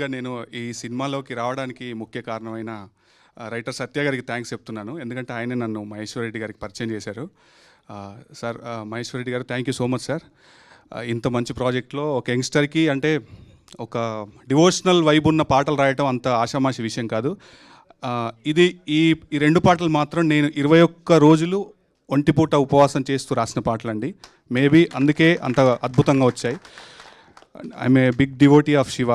ముందుగా నేను ఈ సినిమాలోకి రావడానికి ముఖ్య కారణమైన రైటర్ సత్య గారికి థ్యాంక్స్ చెప్తున్నాను. ఎందుకంటే ఆయనే నన్ను మహేశ్వర్ రెడ్డి గారికి పరిచయం చేశారు. సార్, మహేశ్వర్ రెడ్డి గారు thank you so much sir. ఇంత మంచి ప్రాజెక్ట్లో ఒక యంగ్స్టర్కి అంటే ఒక డివోషనల్ వైబ్ ఉన్న పాటలు రాయటం అంత ఆషామాషి విషయం కాదు. ఈ రెండు పాటలు మాత్రం నేను 21 రోజులు ఒంటిపూట ఉపవాసం చేస్తూ రాసిన పాటలండి. మేబీ అందుకే అంత అద్భుతంగా వచ్చాయి. I'm a big devotee of Shiva.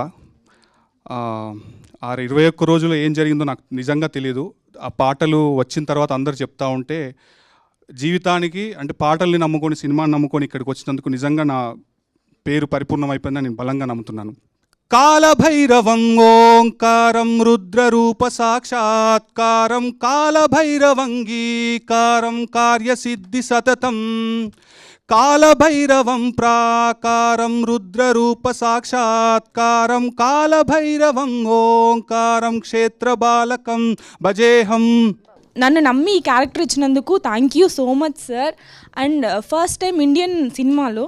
21 రోజులు ఏం జరిగిందో నాకు నిజంగా తెలియదు. ఆ పాటలు వచ్చిన తర్వాత అందరు చెప్తా ఉంటే జీవితానికి అంటే పాటల్ని నమ్ముకొని సినిమాని నమ్ముకొని ఇక్కడికి వచ్చినందుకు నిజంగా నా పేరు పరిపూర్ణమైపోయిందని నేను బలంగా నమ్ముతున్నాను. కాలభైరవం ఓంకారం రుద్రరూప సాక్షాత్కారం కాలభైరవంగీకారం కార్యసిద్ధి సతతం కాలభైరవం ప్రాకారం రుద్రరూప సాక్షాత్కారం కాలభైరవం ఓంకారం క్షేత్రబాలకం భజేహం. నన్ను నమ్మి ఈ క్యారెక్టర్ ఇచ్చినందుకు thank you so much sir. And first time Indian సినిమాలో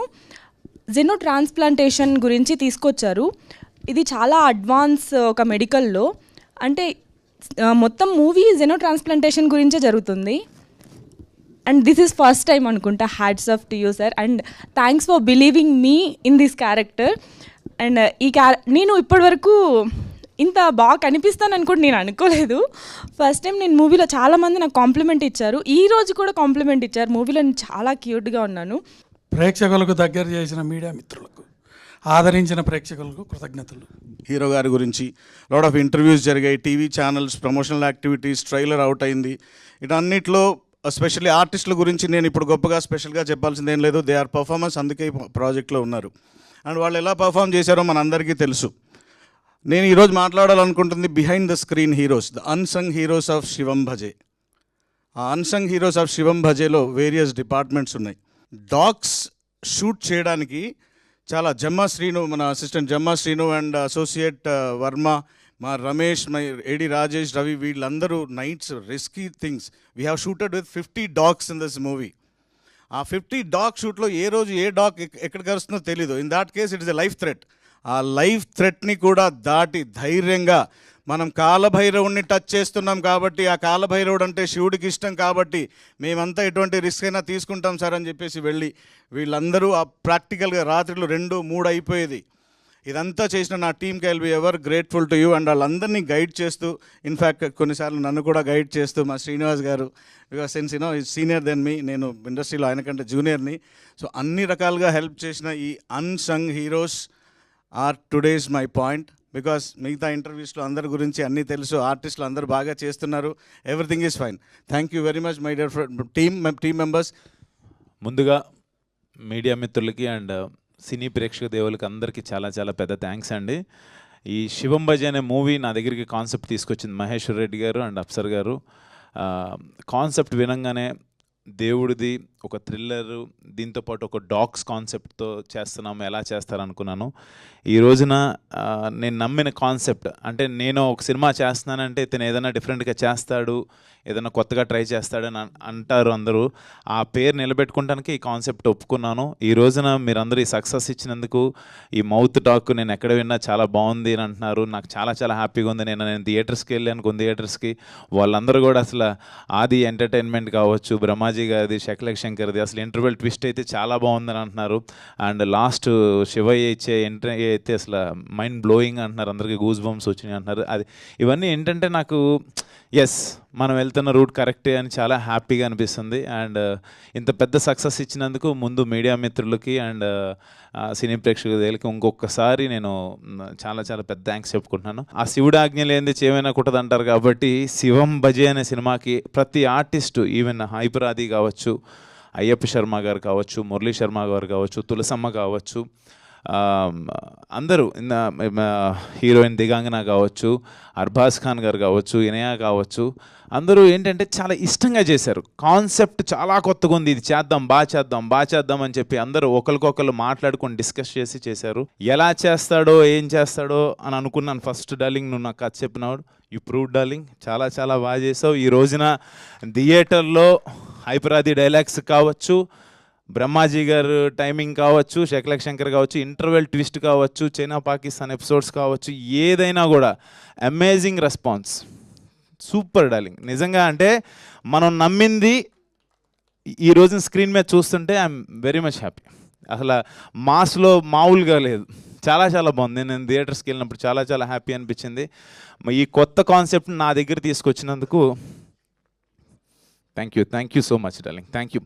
జెనో ట్రాన్స్ప్లాంటేషన్ గురించి తీసుకొచ్చారు. ఇది చాలా అడ్వాన్స్ ఒక మెడికల్లో, అంటే మొత్తం మూవీ జెనో ట్రాన్స్ప్లాంటేషన్ గురించే జరుగుతుంది. And this is first time అనుకుంటా. Hats off to you sir and thanks for believing me in this character. And నేను ఇప్పటివరకు ఇంత బాగా కనిపిస్తాను కూడా నేను అనుకోలేదు. ఫస్ట్ టైం నేను మూవీలో చాలామంది నాకు కాంప్లిమెంట్ ఇచ్చారు. ఈ రోజు కూడా కాంప్లిమెంట్ ఇచ్చారు. మూవీలో నేను చాలా క్యూట్గా ఉన్నాను. ప్రేక్షకులకు దగ్గర చేసిన మీడియా మిత్రులకు, ఆదరించిన ప్రేక్షకులకు కృతజ్ఞతలు. హీరో గారి గురించి లాట్ ఆఫ్ ఇంటర్వ్యూస్ జరిగాయి, TV channels, promotional activities, trailer out అయింది. ఇటన్నిటిలో ఎస్పెషల్లీ ఆర్టిస్టుల గురించి నేను ఇప్పుడు గొప్పగా స్పెషల్గా చెప్పాల్సిందేం లేదు. దే ఆర్ పర్ఫార్మెన్స్, అందుకే ప్రాజెక్ట్లో ఉన్నారు. అండ్ వాళ్ళు ఎలా పర్ఫామ్ చేశారో మనందరికీ తెలుసు. నేను ఈరోజు మాట్లాడాలనుకుంటుంది behind the screen heroes, the unsung heroes of Shivam Bhaje. ఆ అన్సంగ్ హీరోస్ ఆఫ్ శివం భజేలో వేరియస్ డిపార్ట్మెంట్స్ ఉన్నాయి. డాగ్స్ షూట్ చేయడానికి చాలా జమ్మా శ్రీను, మన assistant Jamma Srinu and associate Varma, మా రమేష్, మై ఏడి రాజేష్, రవి, వీళ్ళందరూ nights risky things. We have shooted with 50 dogs in this movie. ఆ 50 dog షూట్లో ఏ రోజు ఏ డాగ్ ఎక్కడ కరుస్తుందో తెలీదు. In that case it is a life threat. ఆ లైఫ్ థ్రెట్ని కూడా దాటి ధైర్యంగా మనం కాలభైరవుడిని టచ్ చేస్తున్నాం కాబట్టి, ఆ కాలభైరవుడు అంటే శివుడికి ఇష్టం కాబట్టి మేమంతా ఎటువంటి రిస్క్ అయినా తీసుకుంటాం సార్ అని చెప్పేసి వెళ్ళి వీళ్ళందరూ ఆ ప్రాక్టికల్గా రాత్రులు 2-3 అయిపోయేది. ఇదంతా చేసిన నా టీమ్కి I'll be ever grateful to you. And వాళ్ళందరినీ గైడ్ చేస్తూ, ఇన్ఫ్యాక్ట్ కొన్నిసార్లు నన్ను కూడా గైడ్ చేస్తూ మా శ్రీనివాస్ గారు, బికాస్ సిన్స్ సీనియర్ దెన్ మీ, నేను ఇండస్ట్రీలో ఆయన కంటే జూనియర్ని. సో అన్ని రకాలుగా హెల్ప్ చేసిన ఈ unsung heroes are today's my point. Because మిగతా ఇంటర్వ్యూస్లో అందరి గురించి అన్నీ తెలుసు, ఆర్టిస్టులు అందరూ బాగా చేస్తున్నారు, everything is fine. Thank you very much my dear team members. ముందుగా మీడియా మిత్రులకి అండ్ సినీ ప్రేక్షక దేవులకి అందరికీ చాలా చాలా పెద్ద థ్యాంక్స్ అండి. ఈ శివం భజే అనే మూవీ నా దగ్గరికి కాన్సెప్ట్ తీసుకొచ్చింది మహేశ్వర్ రెడ్డి గారు అండ్ అప్సర్ గారు. కాన్సెప్ట్ వినంగానే దేవుడిది ఒక థ్రిల్లరు, దీంతోపాటు ఒక డాగ్స్ కాన్సెప్ట్తో చేస్తున్నాము, ఎలా చేస్తారనుకున్నాను. ఈ రోజున నేను నమ్మిన కాన్సెప్ట్ అంటే, నేను ఒక సినిమా చేస్తున్నానంటే ఇతను ఏదైనా డిఫరెంట్గా చేస్తాడు, ఏదైనా కొత్తగా ట్రై చేస్తాడని అంటారు అందరూ. ఆ పేరు నిలబెట్టుకోవడానికి ఈ కాన్సెప్ట్ ఒప్పుకున్నాను. ఈ రోజున మీరందరూ ఈ సక్సెస్ ఇచ్చినందుకు, ఈ మౌత్ టాక్ నేను ఎక్కడ విన్నా చాలా బాగుంది అని అంటున్నారు. నాకు చాలా చాలా హ్యాపీగా ఉంది. నేను థియేటర్స్కి వెళ్ళాను, కొన్ని థియేటర్స్కి, వాళ్ళందరూ కూడా అసలు ఆది ఎంటర్టైన్మెంట్ కావచ్చు, బ్రహ్మాజీ గారిది, శకలక్ శంకర్ది, అసలు ఇంటర్వెల్ ట్విస్ట్ అయితే చాలా బాగుందని అంటున్నారు. అండ్ లాస్ట్ శివయ్య ఇచ్చే ఎంట్రీ అయితే అసలు మైండ్ బ్లోయింగ్ అంటున్నారు, అందరికీ గూస్ బంప్స్ వచ్చినాయి అంటున్నారు. అది ఇవన్నీ ఏంటంటే నాకు ఎస్, మనం వెళ్తున్న రూట్ కరెక్టే అని చాలా హ్యాపీగా అనిపిస్తుంది. అండ్ ఇంత పెద్ద సక్సెస్ ఇచ్చినందుకు ముందు మీడియా మిత్రులకి అండ్ సినీ ప్రేక్షకులకి ఇంకొకసారి నేను చాలా చాలా పెద్ద థ్యాంక్స్ చెప్పుకుంటున్నాను. ఆ శివుడు ఆజ్ఞ లేనిది చేయమైనా కుట్టదంటారు కాబట్టి శివం భజే అనే సినిమాకి ప్రతి ఆర్టిస్టు, ఈవెన్ హైపరాది కావచ్చు, అయ్యప్ప శర్మ గారు కావచ్చు, మురళీ శర్మ గారు కావచ్చు, తులసమ్మ కావచ్చు, అందరూ హీరోయిన్ దిగాంగన కావచ్చు, అర్బాజ్ ఖాన్ గారు కావచ్చు, ఇనయా కావచ్చు, అందరూ ఏంటంటే చాలా ఇష్టంగా చేశారు. కాన్సెప్ట్ చాలా కొత్తగా ఉంది, ఇది చేద్దాం, బాగా చేద్దాం అని చెప్పి అందరూ ఒకరికొకరు మాట్లాడుకొని డిస్కస్ చేసి చేశారు. ఎలా చేస్తాడో ఏం చేస్తాడో అని అనుకున్నాను ఫస్ట్. డార్లింగ్, నువ్వు నాకు కథ చెప్పినాడు, యూ ప్రూవ్ డార్లింగ్, చాలా చాలా బాగా చేసావు. ఈ రోజున థియేటర్లో హైపరాది డైలాగ్స్ కావచ్చు, బ్రహ్మాజీ గారు టైమింగ్ కావచ్చు, శకలక్ శంకర్ కావచ్చు, ఇంటర్వెల్ ట్విస్ట్ కావచ్చు, చైనా పాకిస్తాన్ ఎపిసోడ్స్ కావచ్చు, ఏదైనా కూడా అమేజింగ్ రెస్పాన్స్. Super darling. నిజంగా అంటే మనం నమ్మింది ఈ రోజున స్క్రీన్ మీద చూస్తుంటే ఐఎమ్ వెరీ మచ్ హ్యాపీ. అసలు మాస్లో మామూలుగా లేదు, చాలా చాలా బాగుంది. నేను థియేటర్స్కి వెళ్ళినప్పుడు చాలా చాలా హ్యాపీ అనిపించింది. ఈ కొత్త కాన్సెప్ట్ని నా దగ్గర తీసుకొచ్చినందుకు thank you so much darling. Thank you.